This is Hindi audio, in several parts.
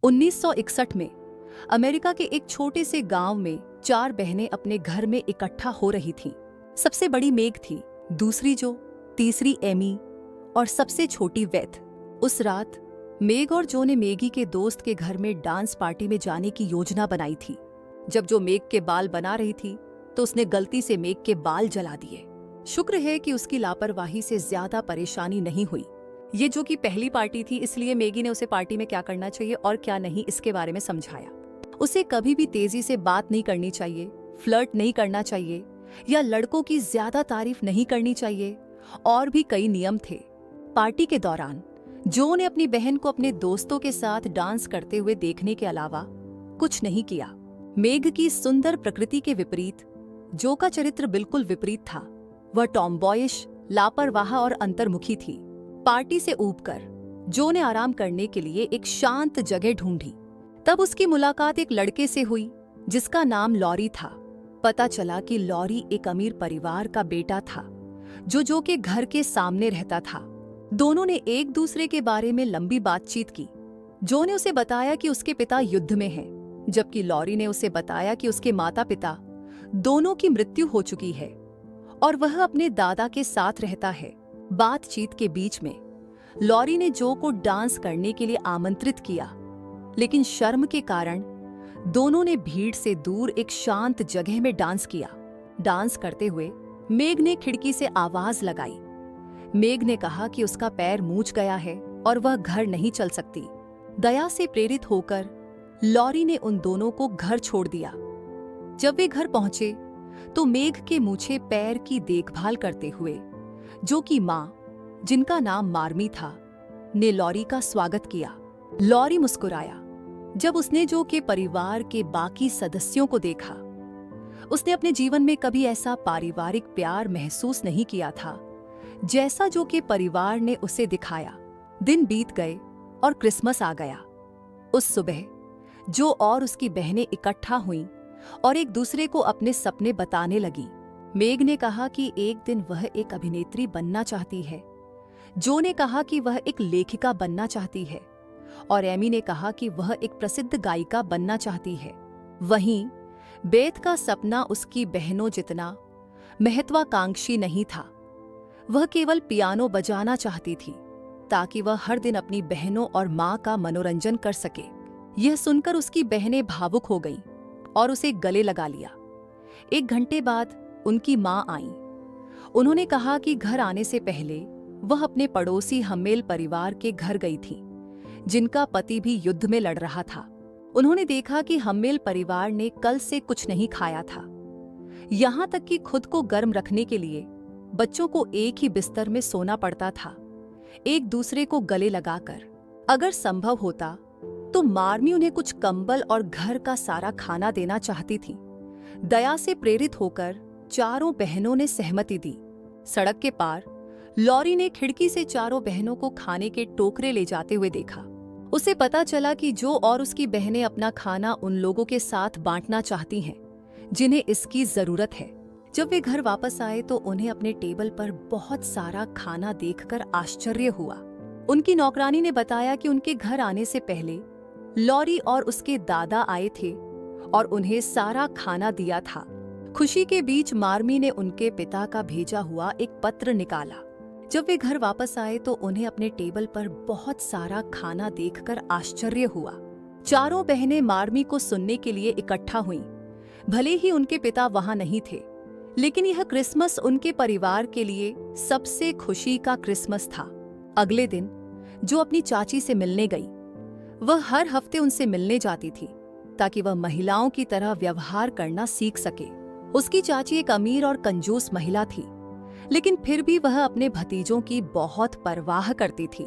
1961 में अमेरिका के एक छोटे से गांव में 4 बहनें अपने घर में इकट्ठा हो रही थीं। सबसे बड़ी मेग थी, दूसरी जो, तीसरी एमी और सबसे छोटी वेथ। उस रात मेग और जो ने मेगी के दोस्त के घर में डांस पार्टी में जाने की योजना बनाई थी। जब जो मेग के बाल बना रही थी तो उसने गलती से मेग के बाल जला दिए। शुक्र है कि उसकी लापरवाही से ज्यादा परेशानी नहीं हुई। ये जो कि पहली पार्टी थी, इसलिए मेगी ने उसे पार्टी में क्या करना चाहिए और क्या नहीं इसके बारे में समझाया। उसे कभी भी तेजी से बात नहीं करनी चाहिए, फ्लर्ट नहीं करना चाहिए या लड़कों की ज्यादा तारीफ नहीं करनी चाहिए, और भी कई नियम थे। पार्टी के दौरान जो ने अपनी बहन को अपने दोस्तों के साथ डांस करते हुए देखने के अलावा कुछ नहीं किया। मेग की सुंदर प्रकृति के विपरीत जो का चरित्र बिल्कुल विपरीत था। वह टॉमबॉयिश, लापरवाह और अंतर्मुखी थी। पार्टी से ऊबकर जो ने आराम करने के लिए एक शांत जगह ढूंढी। तब उसकी मुलाकात एक लड़के से हुई जिसका नाम लॉरी था। पता चला कि लॉरी एक अमीर परिवार का बेटा था जो के घर के सामने रहता था। दोनों ने एक दूसरे के बारे में लंबी बातचीत की। जो ने उसे बताया कि उसके पिता युद्ध में हैं, जबकि लॉरी ने उसे बताया कि उसके माता पिता दोनों की मृत्यु हो चुकी है और वह अपने दादा के साथ रहता है। बातचीत के बीच में लॉरी ने जो को डांस करने के लिए आमंत्रित किया, लेकिन शर्म के कारण दोनों ने भीड़ से दूर एक शांत जगह में डांस किया। डांस करते हुए मेग ने खिड़की से आवाज लगाई। मेग ने कहा कि उसका पैर मूंछ गया है और वह घर नहीं चल सकती। दया से प्रेरित होकर लॉरी ने उन दोनों को घर छोड़ दिया। जब वे घर पहुंचे तो मेग के मूछे पैर की देखभाल करते हुए जो की माँ, जिनका नाम मार्मी था, ने लॉरी का स्वागत किया। लॉरी मुस्कुराया जब उसने जो के परिवार के बाकी सदस्यों को देखा। उसने अपने जीवन में कभी ऐसा पारिवारिक प्यार महसूस नहीं किया था जैसा जो के परिवार ने उसे दिखाया। दिन बीत गए और क्रिसमस आ गया। उस सुबह जो और उसकी बहनें इकट्ठा हुईं और एक दूसरे को अपने सपने बताने लगी। मेग ने कहा कि एक दिन वह एक अभिनेत्री बनना चाहती है। जो ने कहा कि वह एक लेखिका बनना चाहती है और एमी ने कहा कि वह एक प्रसिद्ध गायिका बनना चाहती है। वहीं बेथ का सपना उसकी बहनों जितना महत्वाकांक्षी नहीं था। वह केवल पियानो बजाना चाहती थी ताकि वह हर दिन अपनी बहनों और माँ का मनोरंजन कर सके। यह सुनकर उसकी बहनें भावुक हो गईं और उसे गले लगा लिया। 1 घंटे बाद उनकी माँ आईं। उन्होंने कहा कि घर आने से पहले वह अपने पड़ोसी हम्मेल परिवार के घर गई थी, जिनका पति भी युद्ध में लड़ रहा था। उन्होंने देखा कि हम्मेल परिवार ने कल से कुछ नहीं खाया था, यहाँ तक कि खुद को गर्म रखने के लिए बच्चों को एक ही बिस्तर में सोना पड़ता था, एक दूसरे को गले लगाकर। अगर संभव होता तो मार्मी उन्हें कुछ कंबल और घर का सारा खाना देना चाहती थी। दया से प्रेरित होकर चारों बहनों ने सहमति दी। सड़क के पार लॉरी ने खिड़की से चारों बहनों को खाने के टोकरे ले जाते हुए देखा। उसे पता चला कि जो और उसकी बहनें अपना खाना उन लोगों के साथ बांटना चाहती हैं जिन्हें इसकी जरूरत है। जब वे घर वापस आए तो उन्हें अपने टेबल पर बहुत सारा खाना देखकर आश्चर्य हुआ। उनकी नौकरानी ने बताया कि उनके घर आने से पहले लॉरी और उसके दादा आए थे और उन्हें सारा खाना दिया था। खुशी के बीच मार्मी ने उनके पिता का भेजा हुआ एक पत्र निकाला। जब वे घर वापस आए तो उन्हें अपने टेबल पर बहुत सारा खाना देखकर आश्चर्य हुआ। चारों बहनें मार्मी को सुनने के लिए इकट्ठा हुईं। भले ही उनके पिता वहां नहीं थे, लेकिन यह क्रिसमस उनके परिवार के लिए सबसे खुशी का क्रिसमस था। अगले दिन जो अपनी चाची से मिलने गई, वह हर हफ्ते उनसे मिलने जाती थी ताकि वह महिलाओं की तरह व्यवहार करना सीख सके। उसकी चाची एक अमीर और कंजूस महिला थी, लेकिन फिर भी वह अपने भतीजों की बहुत परवाह करती थी।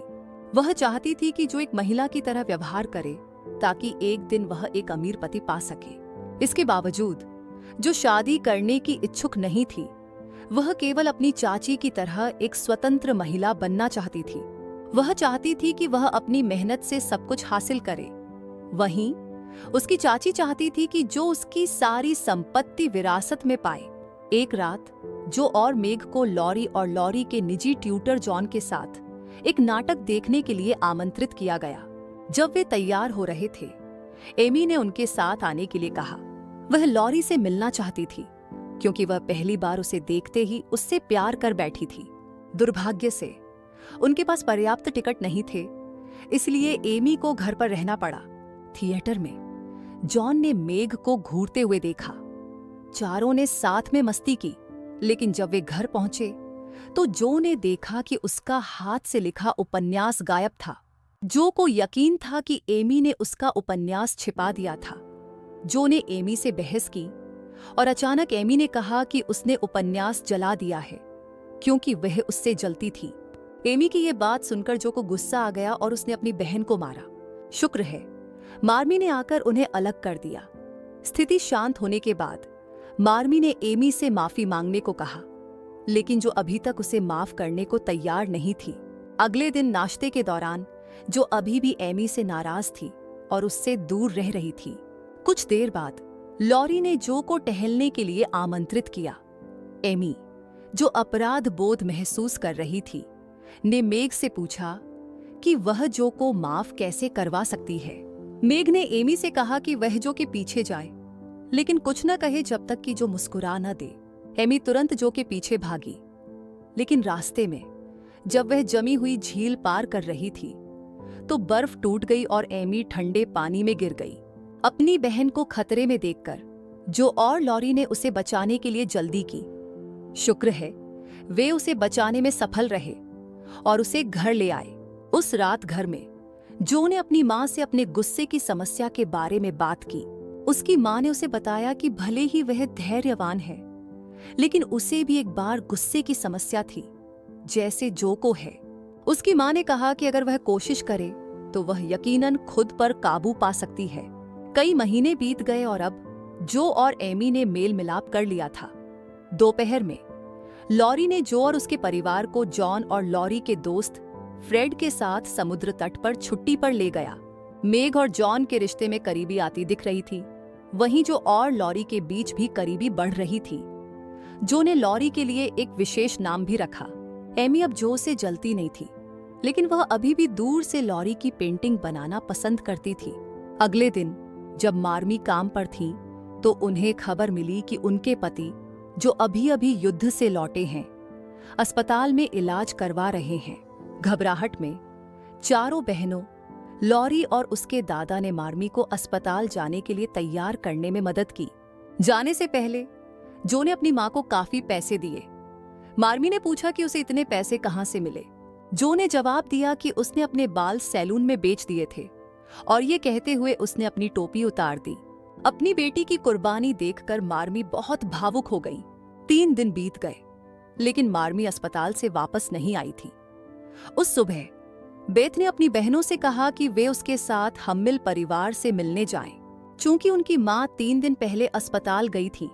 वह चाहती थी कि जो एक महिला की तरह व्यवहार करे ताकि एक दिन वह एक अमीर पति पा सके। इसके बावजूद जो शादी करने की इच्छुक नहीं थी, वह केवल अपनी चाची की तरह एक स्वतंत्र महिला बनना चाहती थी। वह चाहती थी कि वह अपनी मेहनत से सब कुछ हासिल करे। वहीं उसकी चाची चाहती थी कि जो उसकी सारी संपत्ति विरासत में पाए। एक रात जो और मेग को लॉरी और लॉरी के निजी ट्यूटर जॉन के साथ एक नाटक देखने के लिए आमंत्रित किया गया। जब वे तैयार हो रहे थे, एमी ने उनके साथ आने के लिए कहा। वह लॉरी से मिलना चाहती थी क्योंकि वह पहली बार उसे देखते ही उससे प्यार कर बैठी थी। दुर्भाग्य से उनके पास पर्याप्त टिकट नहीं थे, इसलिए एमी को घर पर रहना पड़ा। थिएटर में जॉन ने मेघ को घूरते हुए देखा। चारों ने साथ में मस्ती की, लेकिन जब वे घर पहुंचे तो जो ने देखा कि उसका हाथ से लिखा उपन्यास गायब था। जो को यकीन था कि एमी ने उसका उपन्यास छिपा दिया था। जो ने एमी से बहस की और अचानक एमी ने कहा कि उसने उपन्यास जला दिया है क्योंकि वह उससे जलती थी। एमी की यह बात सुनकर जो को गुस्सा आ गया और उसने अपनी बहन को मारा। शुक्र है मार्मी ने आकर उन्हें अलग कर दिया। स्थिति शांत होने के बाद मार्मी ने एमी से माफी मांगने को कहा, लेकिन जो अभी तक उसे माफ करने को तैयार नहीं थी। अगले दिन नाश्ते के दौरान जो अभी भी एमी से नाराज थी और उससे दूर रह रही थी। कुछ देर बाद लॉरी ने जो को टहलने के लिए आमंत्रित किया। एमी, जो अपराध बोध महसूस कर रही थी, ने मेघ से पूछा कि वह जो को माफ कैसे करवा सकती है। मेघ ने एमी से कहा कि वह जो के पीछे जाए, लेकिन कुछ न कहे जब तक कि जो मुस्कुरा न दे। एमी तुरंत जो के पीछे भागी, लेकिन रास्ते में जब वह जमी हुई झील पार कर रही थी तो बर्फ टूट गई और एमी ठंडे पानी में गिर गई। अपनी बहन को खतरे में देखकर जो और लॉरी ने उसे बचाने के लिए जल्दी की। शुक्र है वे उसे बचाने में सफल रहे और उसे घर ले आए। उस रात घर में जो ने अपनी मां से अपने गुस्से की समस्या के बारे में बात की। उसकी मां ने उसे बताया कि भले ही वह धैर्यवान है, लेकिन उसे भी एक बार गुस्से की समस्या थी, जैसे जो को है। उसकी मां ने कहा कि अगर वह कोशिश करे तो वह यकीनन खुद पर काबू पा सकती है। कई महीने बीत गए और अब जो और एमी ने मेल मिलाप कर लिया था। दोपहर में लॉरी ने जो और उसके परिवार को जॉन और लॉरी के दोस्त फ्रेड के साथ समुद्र तट पर छुट्टी पर ले गया। मेघ और जॉन के रिश्ते में करीबी आती दिख रही थी, वहीं जो और लॉरी के बीच भी करीबी बढ़ रही थी। जो ने लॉरी के लिए एक विशेष नाम भी रखा। एमी अब जो से जलती नहीं थी, लेकिन वह अभी भी दूर से लॉरी की पेंटिंग बनाना पसंद करती थी। अगले दिन जब मार्मी काम पर थी तो उन्हें खबर मिली कि उनके पति, जो अभी अभी युद्ध से लौटे हैं, अस्पताल में इलाज करवा रहे हैं। घबराहट में चारों बहनों, लॉरी और उसके दादा ने मार्मी को अस्पताल जाने के लिए तैयार करने में मदद की। जाने से पहले जो ने अपनी मां को काफी पैसे दिए। मार्मी ने पूछा कि उसे इतने पैसे कहां से मिले। जो ने जवाब दिया कि उसने अपने बाल सैलून में बेच दिए थे, और ये कहते हुए उसने अपनी टोपी उतार दी। अपनी बेटी की कुर्बानी देखकर मार्मी बहुत भावुक हो गई। 3 दिन बीत गए, लेकिन मार्मी अस्पताल से वापस नहीं आई थी। उस सुबह बेथ ने अपनी बहनों से कहा कि वे उसके साथ हम्मिल परिवार से मिलने जाएं। चूंकि उनकी मां 3 दिन पहले अस्पताल गई थी,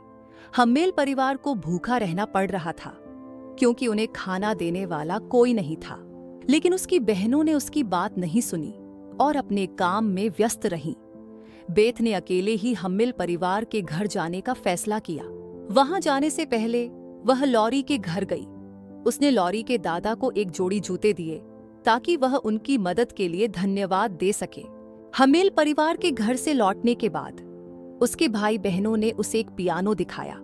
हम्मेल परिवार को भूखा रहना पड़ रहा था क्योंकि उन्हें खाना देने वाला कोई नहीं था। लेकिन उसकी बहनों ने उसकी बात नहीं सुनी और अपने काम में व्यस्त रहीं। बेथ ने अकेले ही हम्मिल परिवार के घर जाने का फैसला किया। वहां जाने से पहले वह लॉरी के घर गई। उसने लॉरी के दादा को एक जोड़ी जूते दिए ताकि वह उनकी मदद के लिए धन्यवाद दे सके। हम्मिल परिवार के घर से लौटने के बाद उसके भाई बहनों ने उसे एक पियानो दिखाया।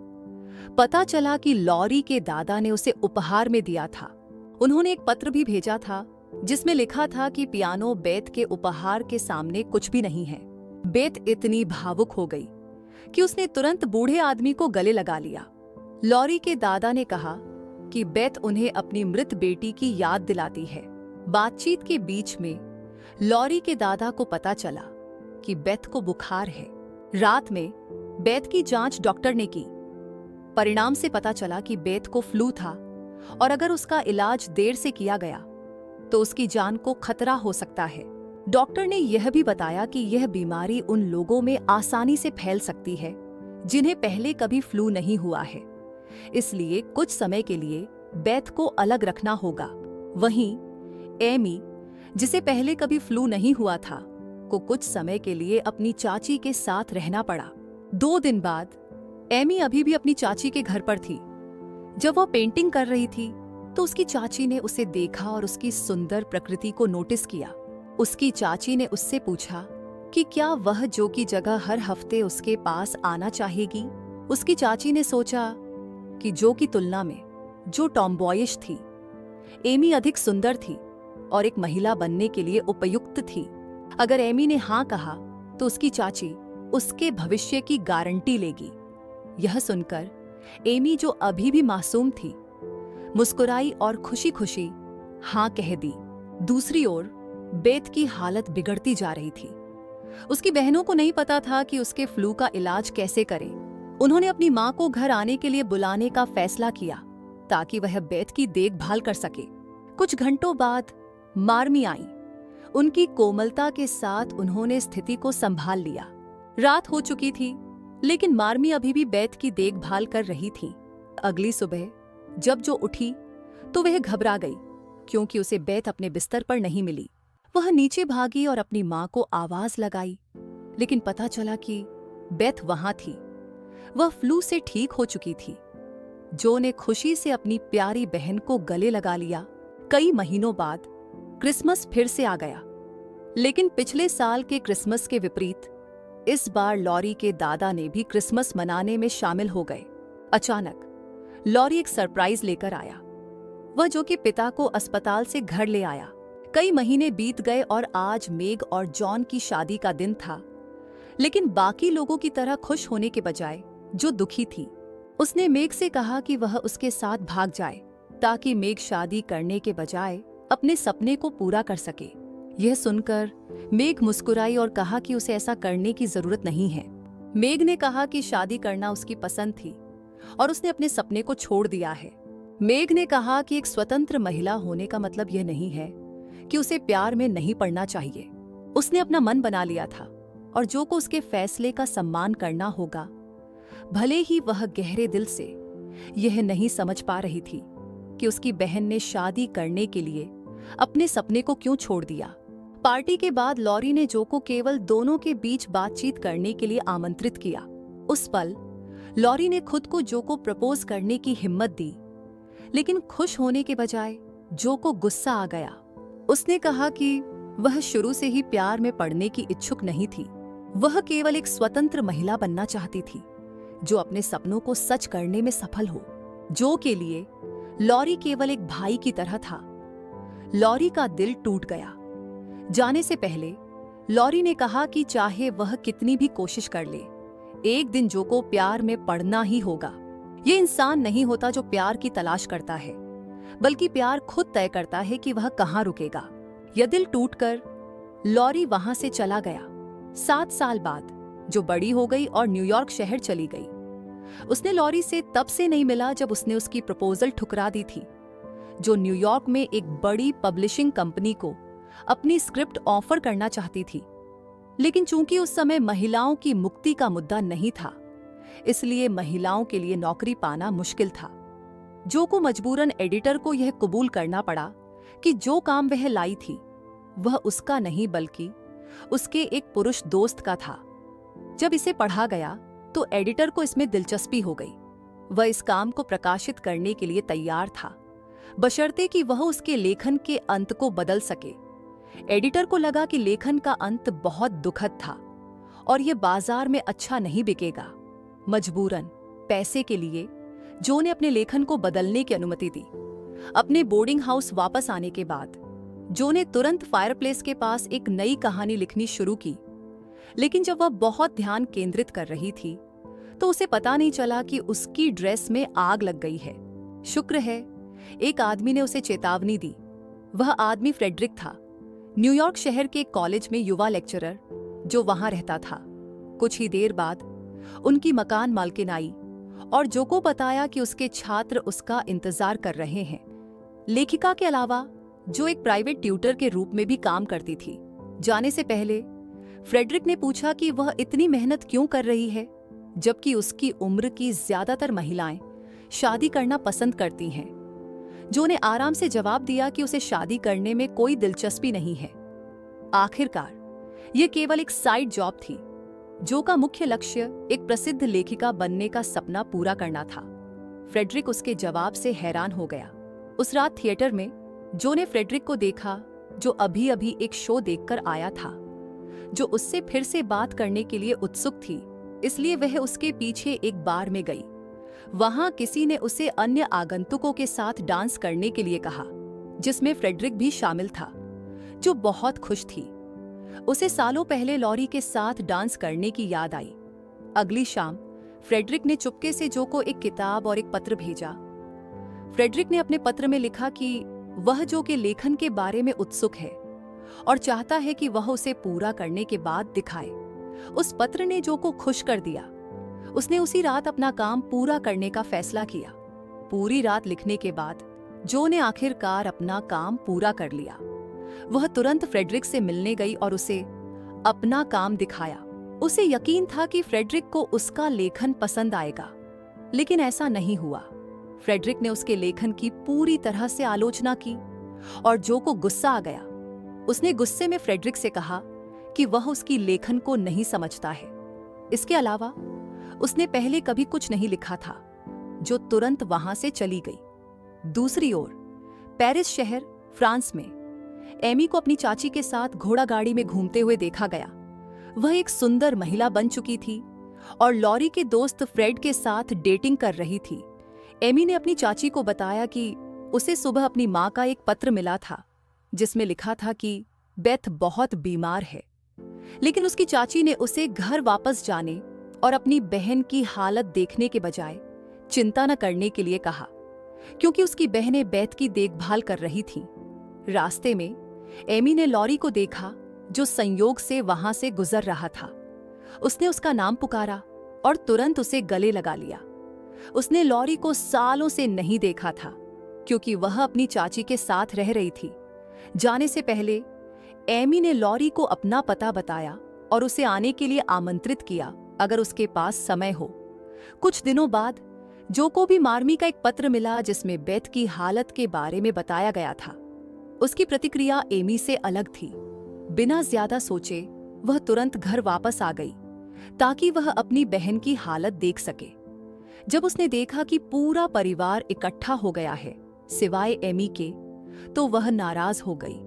पता चला कि लॉरी के दादा ने उसे उपहार में दिया था। उन्होंने एक पत्र भी भेजा था जिसमें लिखा था कि पियानो बेथ के उपहार के सामने कुछ भी नहीं है। बेथ इतनी भावुक हो गई कि उसने तुरंत बूढ़े आदमी को गले लगा लिया। लॉरी के दादा ने कहा कि बेथ उन्हें अपनी मृत बेटी की याद दिलाती है। बातचीत के बीच में लॉरी के दादा को पता चला कि बेथ को बुखार है। रात में बेथ की जांच डॉक्टर ने की। परिणाम से पता चला कि बेथ को फ्लू था और अगर उसका इलाज देर से किया गया तो उसकी जान को खतरा हो सकता है। डॉक्टर ने यह भी बताया कि यह बीमारी उन लोगों में आसानी से फैल सकती है जिन्हें पहले कभी फ्लू नहीं हुआ है, इसलिए कुछ समय के लिए बेथ को अलग रखना होगा। वहीं एमी, जिसे पहले कभी फ्लू नहीं हुआ था, को कुछ समय के लिए अपनी चाची के साथ रहना पड़ा। 2 दिन बाद एमी अभी भी अपनी चाची के घर पर थी। जब वह पेंटिंग कर रही थी तो उसकी चाची ने उसे देखा और उसकी सुंदर प्रकृति को नोटिस किया। उसकी चाची ने उससे पूछा कि क्या वह जो की जगह हर हफ्ते उसके पास आना चाहेगी। उसकी चाची ने सोचा कि जो की तुलना में जो टॉमबॉयिश थी, एमी अधिक सुंदर थी और एक महिला बनने के लिए उपयुक्त थी। अगर एमी ने हाँ कहा तो उसकी चाची उसके भविष्य की गारंटी लेगी। यह सुनकर एमी, जो अभी भी मासूम थी, मुस्कुराई और खुशी खुशी हाँ कह दी। दूसरी ओर बेथ की हालत बिगड़ती जा रही थी। उसकी बहनों को नहीं पता था कि उसके फ्लू का इलाज कैसे करें। उन्होंने अपनी मां को घर आने के लिए बुलाने का फैसला किया ताकि वह बेथ की देखभाल कर सके। कुछ घंटों बाद मार्मी आई। उनकी कोमलता के साथ उन्होंने स्थिति को संभाल लिया। रात हो चुकी थी, लेकिन मार्मी अभी भी बेथ की देखभाल कर रही थी। अगली सुबह जब जो उठी तो वह घबरा गई क्योंकि उसे बेथ अपने बिस्तर पर नहीं मिली। वह नीचे भागी और अपनी मां को आवाज लगाई, लेकिन पता चला कि बेथ वहां थी। वह फ्लू से ठीक हो चुकी थी। जो ने खुशी से अपनी प्यारी बहन को गले लगा लिया। कई महीनों बाद क्रिसमस फिर से आ गया, लेकिन पिछले साल के क्रिसमस के विपरीत इस बार लॉरी के दादा ने भी क्रिसमस मनाने में शामिल हो गए। अचानक लॉरी एक सरप्राइज लेकर आया, वह जो कि पिता को अस्पताल से घर ले आया। कई महीने बीत गए और आज मेग और जॉन की शादी का दिन था, लेकिन बाकी लोगों की तरह खुश होने के बजाय जो दुखी थी। उसने मेग से कहा कि वह उसके साथ भाग जाए ताकि मेग शादी करने के बजाय अपने सपने को पूरा कर सके। यह सुनकर मेग मुस्कुराई और कहा कि उसे ऐसा करने की जरूरत नहीं है। मेग ने कहा कि शादी करना उसकी पसंद थी और उसने अपने सपने को छोड़ दिया है। मेग ने कहा कि एक स्वतंत्र महिला होने का मतलब यह नहीं है कि उसे प्यार में नहीं पड़ना चाहिए। उसने अपना मन बना लिया था और जो को उसके फैसले का सम्मान करना होगा, भले ही वह गहरे दिल से यह नहीं समझ पा रही थी कि उसकी बहन ने शादी करने के लिए अपने सपने को क्यों छोड़ दिया। पार्टी के बाद लॉरी ने जो को केवल दोनों के बीच बातचीत करने के लिए आमंत्रित किया। उस पल लॉरी ने खुद को जो को प्रपोज करने की हिम्मत दी, लेकिन खुश होने के बजाय जो को गुस्सा आ गया। उसने कहा कि वह शुरू से ही प्यार में पड़ने की इच्छुक नहीं थी। वह केवल एक स्वतंत्र महिला बनना चाहती थी जो अपने सपनों को सच करने में सफल हो। जो के लिए लॉरी केवल एक भाई की तरह था। लॉरी का दिल टूट गया। जाने से पहले लॉरी ने कहा कि चाहे वह कितनी भी कोशिश कर ले, एक दिन जो को प्यार में पड़ना ही होगा। ये इंसान नहीं होता जो प्यार की तलाश करता है, बल्कि प्यार खुद तय करता है कि वह कहाँ रुकेगा। यह दिल टूटकर लॉरी वहां से चला गया। 7 साल बाद जो बड़ी हो गई और न्यूयॉर्क शहर चली गई। उसने लॉरी से तब से नहीं मिला जब उसने उसकी प्रपोजल ठुकरा दी थी, जो न्यूयॉर्क में एक बड़ी पब्लिशिंग कंपनी को अपनी स्क्रिप्ट ऑफर करना चाहती थी। लेकिन चूंकि उस समय महिलाओं की मुक्ति का मुद्दा नहीं था, इसलिए महिलाओं के लिए नौकरी पाना मुश्किल था। जो को मजबूरन एडिटर को यह कबूल करना पड़ा कि जो काम वह लाई थी वह उसका नहीं बल्कि उसके एक पुरुष दोस्त का था। जब इसे पढ़ा गया तो एडिटर को इसमें दिलचस्पी हो गई। वह इस काम को प्रकाशित करने के लिए तैयार था, बशर्ते कि वह उसके लेखन के अंत को बदल सके। एडिटर को लगा कि लेखन का अंत बहुत दुखद था और यह बाजार में अच्छा नहीं बिकेगा। मजबूरन पैसे के लिए जो ने अपने लेखन को बदलने की अनुमति दी। अपने बोर्डिंग हाउस वापस आने के बाद जो ने तुरंत फायरप्लेस के पास एक नई कहानी लिखनी शुरू की। लेकिन जब वह बहुत ध्यान केंद्रित कर रही थी तो उसे पता नहीं चला कि उसकी ड्रेस में आग लग गई है। शुक्र है एक आदमी ने उसे चेतावनी दी। वह आदमी फ्रेडरिक था, न्यूयॉर्क शहर के कॉलेज में युवा लेक्चरर जो वहां रहता था। कुछ ही देर बाद उनकी मकान मालकिन आई और जो को बताया कि उसके छात्र उसका इंतजार कर रहे हैं। लेखिका के अलावा जो एक प्राइवेट ट्यूटर के रूप में भी काम करती थी। जाने से पहले फ्रेडरिक ने पूछा कि वह इतनी मेहनत क्यों कर रही है, जबकि उसकी उम्र की ज्यादातर महिलाएं शादी करना पसंद करती हैं। जो ने आराम से जवाब दिया कि उसे शादी करने में कोई दिलचस्पी नहीं है। आखिरकार यह केवल एक साइड जॉब थी। जो का मुख्य लक्ष्य एक प्रसिद्ध लेखिका बनने का सपना पूरा करना था। फ्रेडरिक उसके जवाब से हैरान हो गया। उस रात थिएटर में जो ने फ्रेडरिक को देखा जो अभी अभी एक शो देखकर आया था, जो उससे फिर से बात करने के लिए उत्सुक थी, इसलिए वह उसके पीछे एक बार में गई। वहां किसी ने उसे अन्य आगंतुकों के साथ डांस करने के लिए कहा, जिसमें फ्रेडरिक भी शामिल था, जो बहुत खुश थी। उसे सालों पहले लॉरी के साथ डांस करने की याद आई। अगली शाम फ्रेडरिक ने चुपके से जो को एक किताब और एक पत्र भेजा। फ्रेडरिक ने अपने पत्र में लिखा कि वह जो के लेखन के बारे में उत्सुक है और चाहता है कि वह उसे पूरा करने के बाद दिखाए। उस पत्र ने जो को खुश कर दिया। उसने उसी रात अपना काम पूरा करने का फैसला किया। पूरी रात लिखने के बाद जो ने आखिरकार अपना काम पूरा कर लिया। वह तुरंत फ्रेडरिक से मिलने गई और उसे अपना काम दिखाया। उसे यकीन था कि फ्रेडरिक को उसका लेखन पसंद आएगा, लेकिन ऐसा नहीं हुआ। फ्रेडरिक ने उसके लेखन की पूरी तरह से आलोचना की और जो को गुस्सा आ गया। उसने गुस्से में फ्रेडरिक से कहा कि वह उसकी लेखन को नहीं समझता है। इसके अलावा उसने पहले कभी कुछ नहीं लिखा था। जो तुरंत वहां से चली गई। दूसरी ओर पेरिस शहर, फ्रांस में एमी को अपनी चाची के साथ घोड़ा गाड़ी में घूमते हुए देखा गया। वह एक सुंदर महिला बन चुकी थी और लॉरी के दोस्त फ्रेड के साथ डेटिंग कर रही थी। एमी ने अपनी चाची को बताया कि उसे सुबह अपनी माँ का एक पत्र मिला था, जिसमें लिखा था कि बेथ बहुत बीमार है, लेकिन उसकी चाची ने उसे घर वापस जाने और अपनी बहन की हालत देखने के बजाय चिंता न करने के लिए कहा, क्योंकि उसकी बहनें बेथ की देखभाल कर रही थीं। रास्ते में एमी ने लॉरी को देखा, जो संयोग से वहां से गुजर रहा था। उसने उसका नाम पुकारा और तुरंत उसे गले लगा लिया। उसने लॉरी को सालों से नहीं देखा था, क्योंकि वह अपनी चाची के साथ रह रही थी। जाने से पहले एमी ने लॉरी को अपना पता बताया और उसे आने के लिए आमंत्रित किया अगर उसके पास समय हो। कुछ दिनों बाद जो को भी मार्मी का एक पत्र मिला, जिसमें बेथ की हालत के बारे में बताया गया था। उसकी प्रतिक्रिया एमी से अलग थी। बिना ज्यादा सोचे वह तुरंत घर वापस आ गई ताकि वह अपनी बहन की हालत देख सके। जब उसने देखा कि पूरा परिवार इकट्ठा हो गया है सिवाय एमी के, तो वह नाराज हो गई।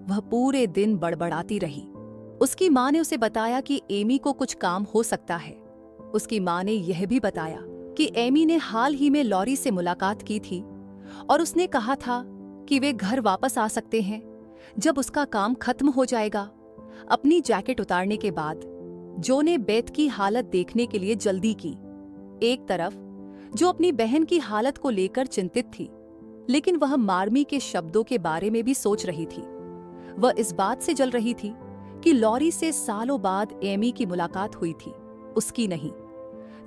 वह पूरे दिन बड़बड़ाती रही। उसकी माँ ने उसे बताया कि एमी को कुछ काम हो सकता है। उसकी माँ ने यह भी बताया कि एमी ने हाल ही में लॉरी से मुलाकात की थी और उसने कहा था कि वे घर वापस आ सकते हैं जब उसका काम खत्म हो जाएगा। अपनी जैकेट उतारने के बाद जो ने बेथ की हालत देखने के लिए जल्दी की। एक तरफ जो अपनी बहन की हालत को लेकर चिंतित थी, लेकिन वह मार्मी के शब्दों के बारे में भी सोच रही थी। वह इस बात से जल रही थी कि लॉरी से सालों बाद एमी की मुलाकात हुई थी, उसकी नहीं।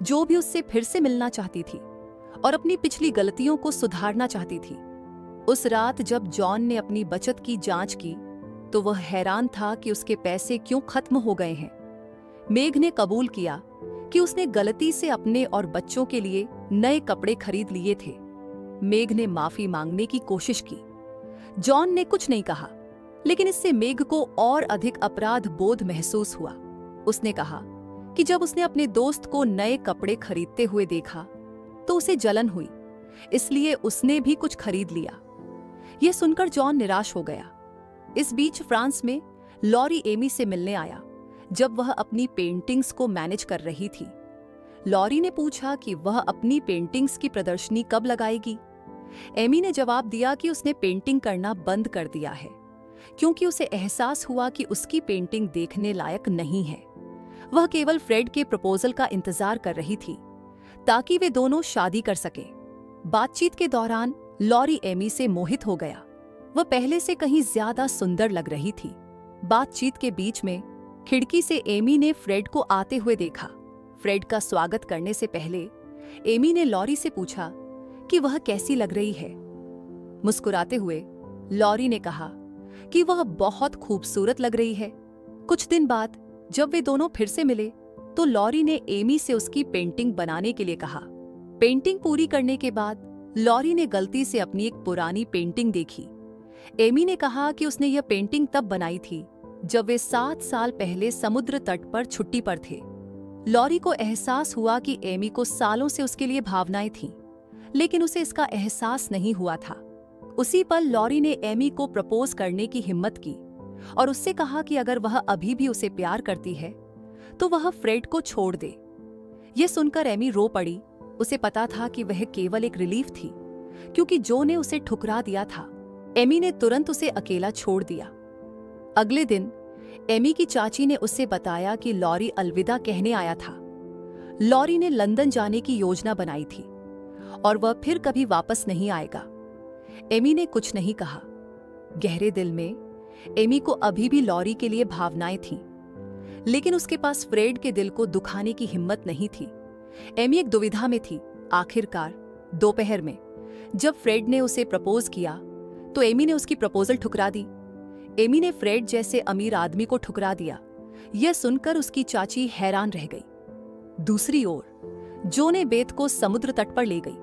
जो भी उससे फिर से मिलना चाहती थी और अपनी पिछली गलतियों को सुधारना चाहती थी। उस रात जब जॉन ने अपनी बचत की जांच की, तो वह हैरान था कि उसके पैसे क्यों खत्म हो गए हैं। मेघ ने कबूल किया कि उसने गलती से अपने और बच्चों के लिए नए कपड़े खरीद लिए थे। मेघ ने माफी मांगने की कोशिश की। जॉन ने कुछ नहीं कहा, लेकिन इससे मेघ को और अधिक अपराध बोध महसूस हुआ। उसने कहा कि जब उसने अपने दोस्त को नए कपड़े खरीदते हुए देखा तो उसे जलन हुई, इसलिए उसने भी कुछ खरीद लिया। यह सुनकर जॉन निराश हो गया। इस बीच फ्रांस में लॉरी एमी से मिलने आया जब वह अपनी पेंटिंग्स को मैनेज कर रही थी। लॉरी ने पूछा कि वह अपनी पेंटिंग्स की प्रदर्शनी कब लगाएगी। एमी ने जवाब दिया कि उसने पेंटिंग करना बंद कर दिया है, क्योंकि उसे एहसास हुआ कि उसकी पेंटिंग देखने लायक नहीं है। वह केवल फ्रेड के प्रपोजल का इंतजार कर रही थी ताकि वे दोनों शादी कर सके। बातचीत के दौरान लॉरी एमी से मोहित हो गया। वह पहले से कहीं ज्यादा सुंदर लग रही थी। बातचीत के बीच में खिड़की से एमी ने फ्रेड को आते हुए देखा। फ्रेड का स्वागत करने से पहले एमी ने लॉरी से पूछा कि वह कैसी लग रही है। मुस्कुराते हुए लॉरी ने कहा कि वह बहुत खूबसूरत लग रही है। कुछ दिन बाद जब वे दोनों फिर से मिले तो लॉरी ने एमी से उसकी पेंटिंग बनाने के लिए कहा। पेंटिंग पूरी करने के बाद लॉरी ने गलती से अपनी एक पुरानी पेंटिंग देखी। एमी ने कहा कि उसने यह पेंटिंग तब बनाई थी जब वे 7 साल पहले समुद्र तट पर छुट्टी पर थे। लॉरी को एहसास हुआ कि एमी को सालों से उसके लिए भावनाएं थीं, लेकिन उसे इसका एहसास नहीं हुआ था। उसी पल लॉरी ने एमी को प्रपोज करने की हिम्मत की और उससे कहा कि अगर वह अभी भी उसे प्यार करती है तो वह फ्रेड को छोड़ दे। यह सुनकर एमी रो पड़ी। उसे पता था कि वह केवल एक रिलीफ थी, क्योंकि जो ने उसे ठुकरा दिया था। एमी ने तुरंत उसे अकेला छोड़ दिया। अगले दिन एमी की चाची ने उससे बताया कि लॉरी अलविदा कहने आया था। लॉरी ने लंदन जाने की योजना बनाई थी और वह फिर कभी वापस नहीं आएगा। एमी ने कुछ नहीं कहा। गहरे दिल में एमी को अभी भी लॉरी के लिए भावनाएं थीं, लेकिन उसके पास फ्रेड के दिल को दुखाने की हिम्मत नहीं थी। एमी एक दुविधा में थी। आखिरकार दोपहर में जब फ्रेड ने उसे प्रपोज किया तो एमी ने उसकी प्रपोजल ठुकरा दी। एमी ने फ्रेड जैसे अमीर आदमी को ठुकरा दिया। यह सुनकर उसकी चाची हैरान रह गई। दूसरी ओर जो ने बेथ को समुद्र तट पर ले गई।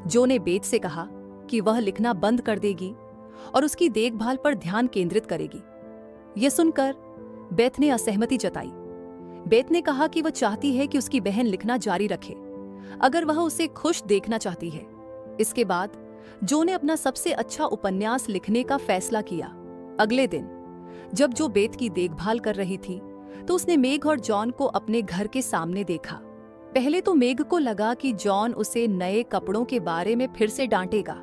जो ने बेथ से कहा कि वह लिखना बंद कर देगी और उसकी देखभाल पर ध्यान केंद्रित करेगी। यह सुनकर बेथ ने असहमति जताई। बेथ ने कहा कि वह चाहती है कि उसकी बहन लिखना जारी रखे, अगर वह उसे खुश देखना चाहती है। इसके बाद जो ने अपना सबसे अच्छा उपन्यास लिखने का फैसला किया। अगले दिन जब जो बेथ की देखभाल कर रही थी तो उसने मेग और जॉन को अपने घर के सामने देखा। पहले तो मेग को लगा कि जॉन उसे नए कपड़ों के बारे में फिर से डांटेगा,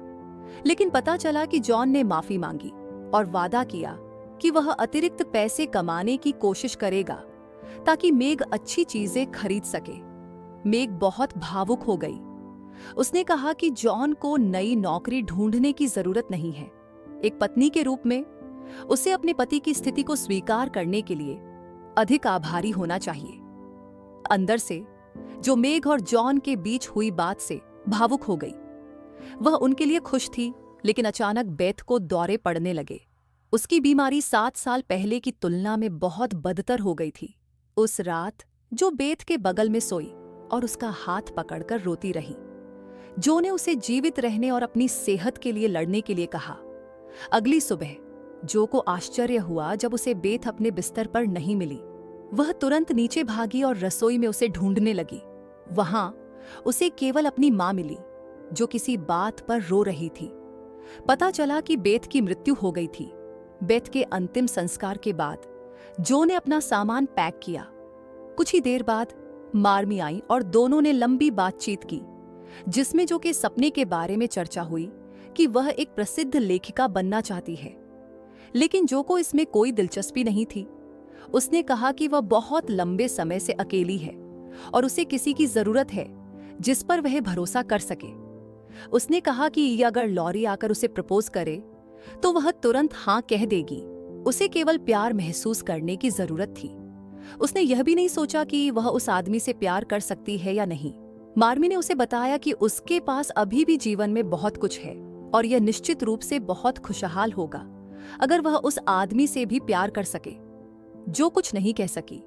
लेकिन पता चला कि जॉन ने माफी मांगी और वादा किया कि वह अतिरिक्त पैसे कमाने की कोशिश करेगा ताकि मेग अच्छी चीजें खरीद सके। मेग बहुत भावुक हो गई। उसने कहा कि जॉन को नई नौकरी ढूंढने की जरूरत नहीं है। एक पत्नी के रूप में उसे अपने पति की स्थिति को स्वीकार करने के लिए अधिक आभारी होना चाहिए। अंदर से जो मेग और जॉन के बीच हुई बात से भावुक हो गई। वह उनके लिए खुश थी, लेकिन अचानक बेथ को दौरे पड़ने लगे। उसकी बीमारी 7 साल पहले की तुलना में बहुत बदतर हो गई थी। उस रात जो बेथ के बगल में सोई और उसका हाथ पकड़कर रोती रही। जो ने उसे जीवित रहने और अपनी सेहत के लिए लड़ने के लिए कहा। अगली सुबह जो को आश्चर्य हुआ जब उसे बेथ अपने बिस्तर पर नहीं मिली। वह तुरंत नीचे भागी और रसोई में उसे ढूंढने लगी। वहां उसे केवल अपनी मां मिली, जो किसी बात पर रो रही थी। पता चला कि बेथ की मृत्यु हो गई थी। बेथ के अंतिम संस्कार के बाद जो ने अपना सामान पैक किया। कुछ ही देर बाद मार्मी आई और दोनों ने लंबी बातचीत की, जिसमें जो के सपने के बारे में चर्चा हुई कि वह एक प्रसिद्ध लेखिका बनना चाहती है, लेकिन जो को इसमें कोई दिलचस्पी नहीं थी। उसने कहा कि वह बहुत लंबे समय से अकेली है और उसे किसी की जरूरत है जिस पर वह भरोसा कर सके। उसने कहा कि अगर लॉरी आकर उसे प्रपोज करे तो वह तुरंत हाँ कह देगी। उसे केवल प्यार महसूस करने की जरूरत थी। उसने यह भी नहीं सोचा कि वह उस आदमी से प्यार कर सकती है या नहीं। मार्मी ने उसे बताया कि उसके पास अभी भी जीवन में बहुत कुछ है और यह निश्चित रूप से बहुत खुशहाल होगा अगर वह उस आदमी से भी प्यार कर सके। जो कुछ नहीं कह सकी।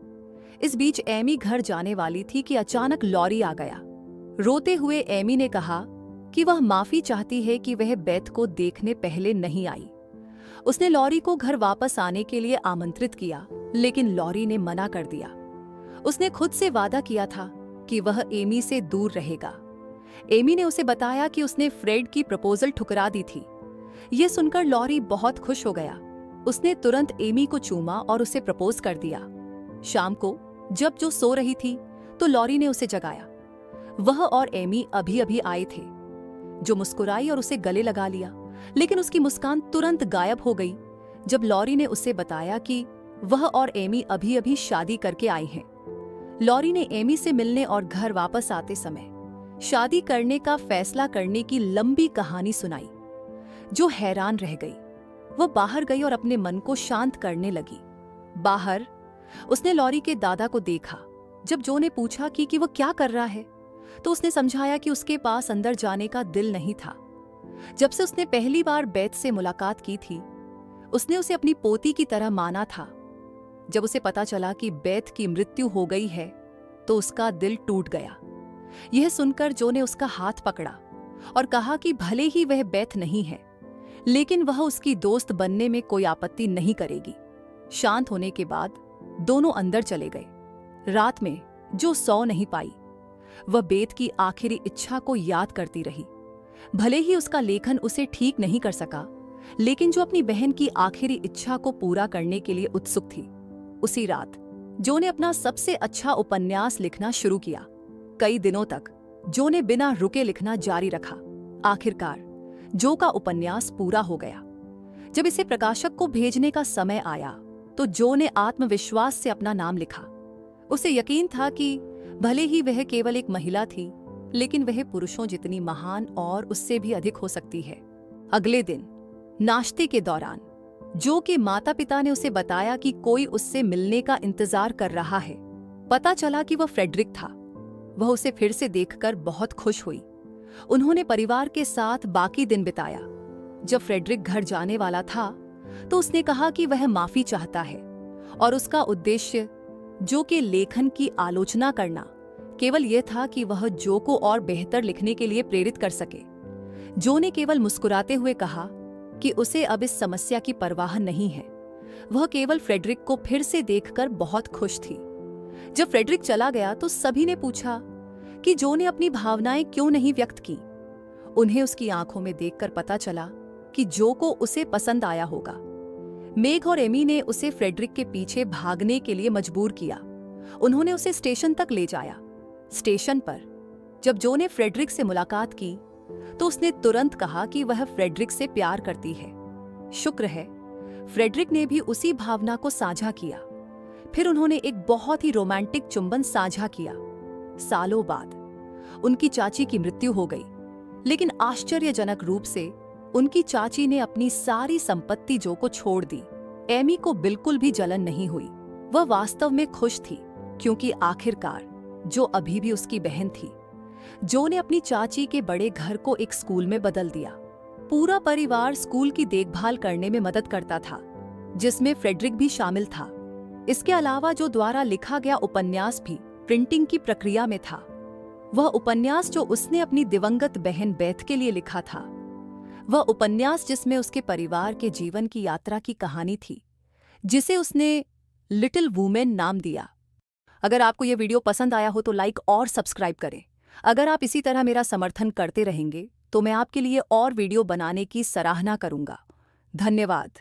इस बीच एमी घर जाने वाली थी कि अचानक लॉरी आ गया। रोते हुए एमी ने कहा कि वह माफी चाहती है कि वह बेथ को देखने पहले नहीं आई। उसने लॉरी को घर वापस आने के लिए आमंत्रित किया, लेकिन लॉरी ने मना कर दिया। उसने खुद से वादा किया था कि वह एमी से दूर रहेगा। एमी ने उसे बताया कि उसने फ्रेड की प्रपोजल ठुकरा दी थी। यह सुनकर लॉरी बहुत खुश हो गया। उसने तुरंत एमी को चूमा और उसे प्रपोज कर दिया। शाम को जब जो सो रही थी तो लॉरी ने उसे जगाया। वह और एमी अभी अभी आए थे। जो मुस्कुराई और उसे गले लगा लिया, लेकिन उसकी मुस्कान तुरंत गायब हो गई जब लॉरी ने उसे बताया कि वह और एमी अभी अभी शादी करके आई हैं। लॉरी ने एमी से मिलने और घर वापस आते समय शादी करने का फैसला करने की लंबी कहानी सुनाई। जो हैरान रह गई। वह बाहर गई और अपने मन को शांत करने लगी। बाहर उसने लॉरी के दादा को देखा। जब जो ने पूछा कि वह क्या कर रहा है, तो उसने समझाया कि उसके पास अंदर जाने का दिल नहीं था। जब से उसने पहली बार बेथ से मुलाकात की थी, उसने उसे अपनी पोती की तरह माना था। जब उसे पता चला कि बेथ की मृत्यु हो गई है, तो उसका दिल टूट गया। यह सुनकर जो ने उसका हाथ पकड़ा और कहा कि भले ही वह बेथ नहीं है, लेकिन वह उसकी दोस्त बनने में कोई आपत्ति नहीं करेगी। शांत होने के बाद दोनों अंदर चले गए। रात में जो सो नहीं पाई। वह बेथ की आखिरी इच्छा को याद करती रही। भले ही उसका लेखन उसे ठीक नहीं कर सका, लेकिन जो अपनी बहन की आखिरी इच्छा को पूरा करने के लिए उत्सुक थी। उसी रात जो ने अपना सबसे अच्छा उपन्यास लिखना शुरू किया। कई दिनों तक जो ने बिना रुके लिखना जारी रखा। आखिरकार जो का उपन्यास पूरा हो गया। जब इसे प्रकाशक को भेजने का समय आया तो जो ने आत्मविश्वास से अपना नाम लिखा। उसे यकीन था कि भले ही वह केवल एक महिला थी, लेकिन वह पुरुषों जितनी महान और उससे भी अधिक हो सकती है। अगले दिन नाश्ते के दौरान जो के माता पिता ने उसे बताया कि कोई उससे मिलने का इंतजार कर रहा है। पता चला कि वह फ्रेडरिक था। वह उसे फिर से देखकर बहुत खुश हुई। उन्होंने परिवार के साथ बाकी दिन बिताया। जब फ्रेडरिक घर जाने वाला था तो उसने कहा कि वह माफी चाहता है और उसका उद्देश्य जो के लेखन की आलोचना करना केवल यह था कि वह जो को और बेहतर लिखने के लिए प्रेरित कर सके। जो ने केवल मुस्कुराते हुए कहा कि उसे अब इस समस्या की परवाह नहीं है। वह केवल फ्रेडरिक को फिर से देखकर बहुत खुश थी। जब फ्रेडरिक चला गया तो सभी ने पूछा कि जो ने अपनी भावनाएं क्यों नहीं व्यक्त की। उन्हें उसकी आंखों में देखकर पता चला कि जो को उसे पसंद आया होगा। मेघ और एमी ने उसे फ्रेडरिक के पीछे भागने के लिए मजबूर किया। उन्होंने उसे स्टेशन तक ले जाया। स्टेशन पर जब जो ने फ्रेडरिक से मुलाकात की तो उसने तुरंत कहा कि वह फ्रेडरिक से प्यार करती है। शुक्र है फ्रेडरिक ने भी उसी भावना को साझा किया। फिर उन्होंने एक बहुत ही रोमांटिक चुंबन साझा किया। सालों बाद उनकी चाची की मृत्यु हो गई, लेकिन आश्चर्यजनक रूप से उनकी चाची ने अपनी सारी संपत्ति जो को छोड़ दी। एमी को बिल्कुल भी जलन नहीं हुई। वह वास्तव में खुश थी क्योंकि आखिरकार जो अभी भी उसकी बहन थी। जो ने अपनी चाची के बड़े घर को एक स्कूल में बदल दिया। पूरा परिवार स्कूल की देखभाल करने में मदद करता था, जिसमें फ्रेडरिक भी शामिल था। इसके अलावा जो द्वारा लिखा गया उपन्यास भी प्रिंटिंग की प्रक्रिया में था। वह उपन्यास जो उसने अपनी दिवंगत बहन बेथ के लिए लिखा था, वह उपन्यास जिसमें उसके परिवार के जीवन की यात्रा की कहानी थी, जिसे उसने लिटिल वुमेन नाम दिया। अगर आपको यह वीडियो पसंद आया हो तो लाइक और सब्सक्राइब करें। अगर आप इसी तरह मेरा समर्थन करते रहेंगे तो मैं आपके लिए और वीडियो बनाने की सराहना करूंगा। धन्यवाद।